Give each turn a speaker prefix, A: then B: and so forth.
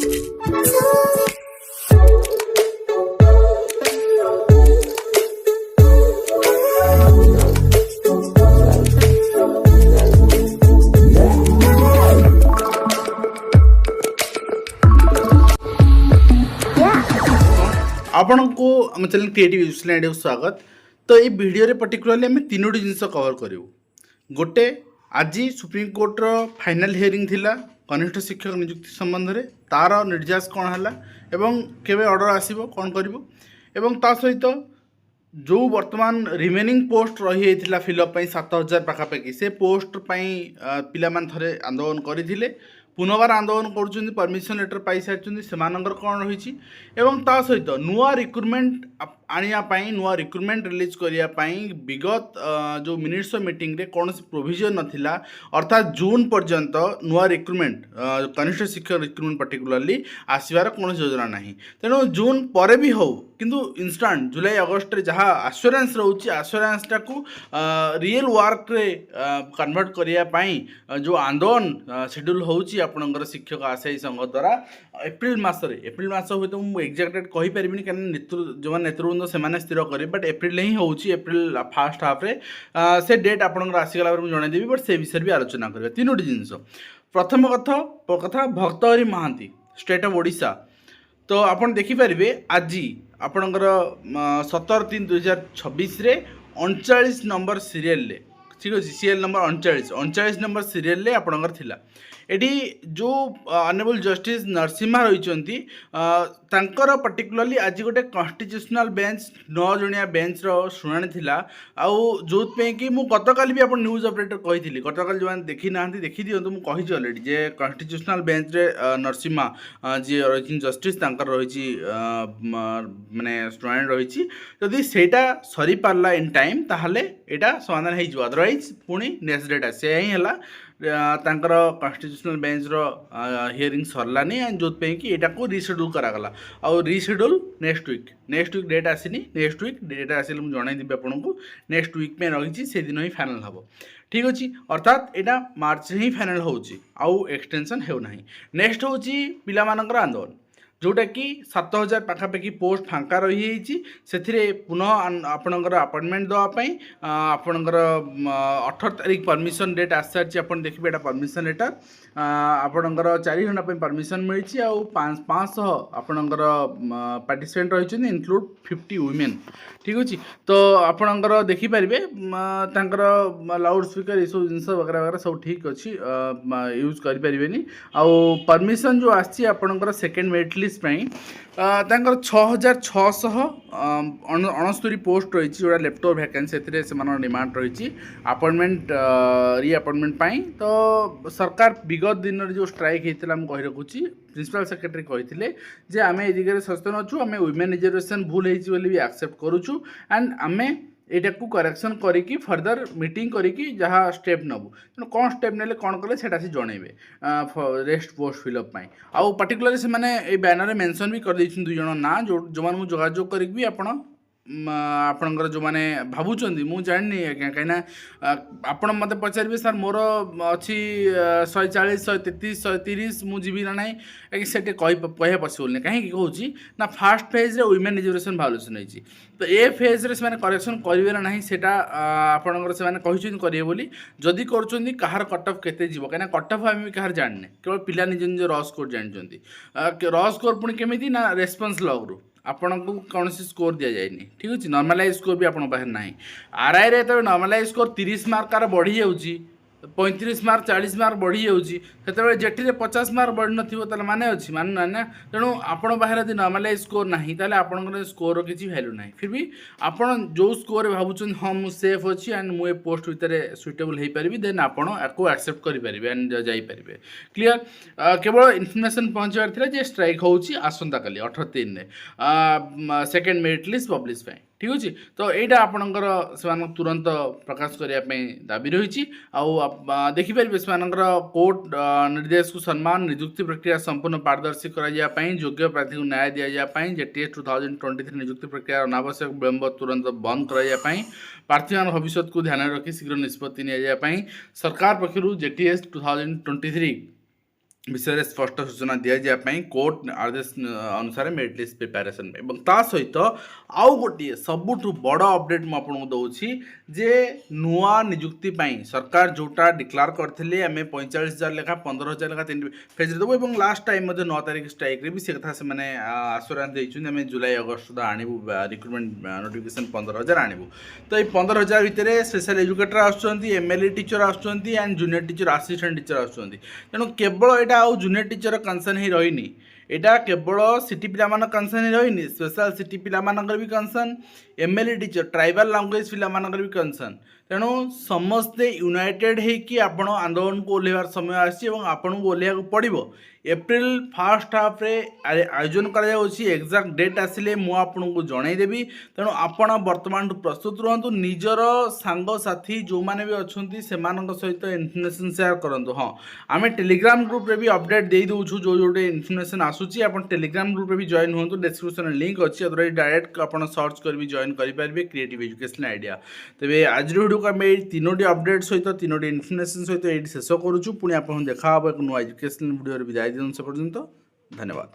A: आपण को आम चैनल क्रिएटिव न्यूजीलैंड को स्वागत। तो ये वीडियो रे पर्टिकुलरली आम तीनोटी जिनस कवर करूँ। गोटे आज सुप्रीम कोर्टर फाइनाल हियरिंग थिला कनिष्ठ शिक्षक नियुक्ति संबंध में तार निर्देश कौन है एवं केवे ऑर्डर आसीबो कौन करिवो एवं ता सहित जो वर्तमान रिमेनिंग पोस्ट रही जाता फिलअप 7000 पाखापाखि से पोस्ट पिला थे आंदोलन करते पुनर्बार आंदोलन कर परमिशन लेटर पाई सारी से कौन रही ता सहित नुआ रिक्रुटमेंट आने नुआ रिक्रुटमेंट रिलीज करने विगत जो मिनिट्स मीटिंग रे कौन प्रोविजन नथिला अर्थात जून पर्यंत नुआ रिक्रुटमेंट कनिष्ठ शिक्षक रिक्रुटमेंट पर्टिकुलरली आसबार कौन योजना ना तेणु जून पर भी हो किंतु इंस्टांट जुलाई अगस्ट जहाँ आश्योरेंस रोचे आश्योरेंस टाक रियल वर्क रे कन्वर्ट करने जो आंदोलन शेड्यूल होची आपणकर शिक्षक आशायी संघ द्वारा एप्रिल मास हुए तो मुझे एक्जाक्ट डेट कहीपर कहीं जो नेतृवृंद से स्थिर करेंगे बट एप्रिल ही होची एप्रिल फास्ट हाफ रे से डेट आपंकर आसीगला मुझे जनईदेवी बट से विषय भी आलोचना करेंगे तीनोटी जिनस प्रथम कथा भक्तहरी महांती स्टेट ऑफ ओडिशा तो आप देखिपारे आज आपणकर 17/3/2026 रे 39 नंबर सीरियल ठीक अच्छे सीरियल नंबर 39 नंबर सीरियल आपणकर थिला एटी जो ऑनरेबल जस्टिस नरसिम्हा रही पर्टिकुलरली आज गोटे कन्स्टिट्यूशनल बेंच 9 जणिया बेंच शुणाणी थिला आउ जो कि मुझे गतकाली भी आप न्यूज अपडेटर कही गतकाल जो देखी ना देखी दिखाँ मुझे कही अलरेडी जे कन्स्टिट्यूशनल बेंच रे नरसिम्हा जी रही जस्टिस रही माने शुणाणी रही जदि सेटा सरी पारला इन टाइम ताहले एटा समाधान हो अदरवाइज पुणी नेक्स्ट डेट आसे ही है कन्स्टिट्यूशनल बेंच हियरिंग सरलानी एंड जो कि यहाँ को रिशेड्यूल करागला आउ रिशेड्यूल नेक्स्ट वीक डेट आसनी नेक्स्ट वीक डेट आसे मुझे जनईदेवी आपको नेक्स्ट वीक में रही से दिन ही फाइनल हम ठीक अच्छे अर्थात यहाँ मार्च ही फाइनल होउ एक्सटेंशन होना नेक्स्ट हूँ पिला मानकर आंदोलन जोटा कि 7000 पाखापाखि पोस्ट फांका रही से पुनः आपणकर अपॉइंटमेंट देवाई आपणकर 18 तारीख परमिशन डेट आस सारी आप देखिए यहाँ परमिशन लेटर आपणकर 4 घंटा परमिशन मिली आ 500 आपणकर पार्टिसिपेंट रही इनक्लूड 50 वुमेन ठीक अच्छे तो आपणकर देखिपारे लाउड स्पीकर ये सब जिन वगैरह वगैरह सब ठीक अच्छी यूज करें आउ परमिशन जो आपणकर सेकेंड मेरिट लिस्ट 6669 पोस्ट रही जोड़ा लेफ्टओवर वैकेंसी से डिमांड रही अपॉइंटमेंट रीअपॉइंटमेंट तो सरकार विगत दिन में जो स्ट्राइक होता है कही रखुच्छी प्रिंसिपल सेक्रेटरी कही आम ए दिगरे सचेतन अच्छु आम वुमेन रिजर्वेशन भूल भी एक्सेप्ट करुचु एंड आम यहाँ को करेक्शन करी फर्दर मीटिंग करी जहाँ स्टेप नबू तेणु कौन स्टेप ने कौन कले से जनइबे रेस्ट पोस्ट फिलअप आउ पर्टिकुलरली से बैनर मेंशन भी कर दुई जन ना जो मैंने जोगाजोग करी आपणकर जो मैंने भावुं मुझे जानी आज्ञा कहीं आप मत पचारे सर मोर अच्छी 140 133 130 मुझे ना ना से कह पसिबल कहीं कौन ना फास्ट फेज रे वुमेन रिजर्वेशन भायोलेसन होती तो ए फेज रे से करेक्शन करेंगे ना ना से आपणकर से करेंगे बोली जदि कर कहार कट अफ केते जीव कहीं कट अफ आम कहार जाने केवल पिला निज निज रॉ स्कोर जानते रॉ स्कोर पुणी केमी ना रेस्पन्स लॉग रू आपन को कौन स्कोर दि जाए ठीक अच्छे नॉर्मलाइज स्कोर भी आपन पाखे ना आरआई रे तो नॉर्मलाइज स्कोर 30 मार्क कार बढ़ी जाऊँगी 35 मार्क 40 मार्क बढ़ी जाऊँगी से जेटी 50 मार्क बढ़ी ना माने अच्छी मानना ना तेणु आपण पाखे यदि नॉर्मलाइज स्कोर ना ताले आपन स्कोर किसी वैल्यू ना फिर भी आपन जो स्कोर भावुँ हाँ मुझे सेफ अच्छी एंड मुझे पोस्ट भितर सुइटेबल हो पारि देन आपन आपको एक्सेप्ट करेंगे एंड जापरेंगे क्लीयर केवल इनफर्मेशन पहुँचार जे स्ट्राइक होची आसंता काली 18/3 सेकेंड मेरिट लिस्ट पब्लिश ठीक अच्छे तो यहाँ आपणकर से तुरंत प्रकाश करने दाबी रही देखिपारे से कोर्ट निर्देश को सम्मान नियुक्ति प्रक्रिया संपूर्ण पारदर्शी कराई योग्य प्रार्थी को न्याय दि जाए जेटीएस 2023 नियुक्ति प्रक्रिया अनावश्यक विलंब तुरंत बंद कराई प्रार्थी मान भविष्य को ध्यान रखी शीघ्र निष्पत्ति नि सरकार पक्षर जेटीएस 2023 विषय में स्पष्ट सूचना दि जाए कोर्ट आदेश अनुसार मेरिट लिस्ट प्रिपेरेसन ता सहित आउ गोटे सबुठ बड़ अपडेट मुझे दूसरी जे नुआ निजुक्ति सरकार जोटा डिक्लेयर करते आम 45,000 लेखा 15,000 लेखा 3 फेज देवु और लास्ट टाइम 9 तारिख स्ट्राइक रे भी से कथा से आश्योरेंस देते जुलाई अगस्त सुधा आणबू रिक्रुटमेंट नोटिफिकेशन 15,000 आणबू तो ये 15,000 भितर स्पेशल एजुकेटर आसएमएलई टीचर आसुँच and junior teacher assistant teacher आसुँच तेणु केवल यहाँ आउ जूनियर टीचर कनसर्न ही रही एटा केवल सिटी पिला कनसर्न ही रही स्पेशल सिटी पिला भी concern MLE teacher tribal language पिला भी कनसर्न तेणु समस्ते यूनाइटेड होकि आपण आंदोलन को ओह्लैबार समय आसी आपन को ओह्लैया पड़ो एप्रिल फर्स्ट हाफ रे आयोजन एक्जाक्ट डेट आसिले मु आपको जनईदेवी तेणु आपण बर्तमान प्रस्तुत रुहतु निजर सांगसाथी जो मैंने भी अच्छा से सहित इनफर्मेशन शेयर करूँ हाँ आम टेलीग्राम ग्रुप रे भी अपडेट दे दूँ जो जोटे इनफर्मेशन आसूसी आप टेलीग्राम ग्रुप रे भी जॉइन हूँ डिस्क्रिप्शन लिंक अच्छी डायरेक्ट आप सर्च कर भी जॉइन करेंगे क्रिएटिव एजुकेशन आइडिया तेज आज वीडियो को आम तीनोटी अपडेट सहित तीनोटी इनफर्मेशन सहित ये शेष करुचु पुणी आप देखा एक नुआ एजुकेशन वीडियो विदाय दिन से पर्यंत धन्यवाद।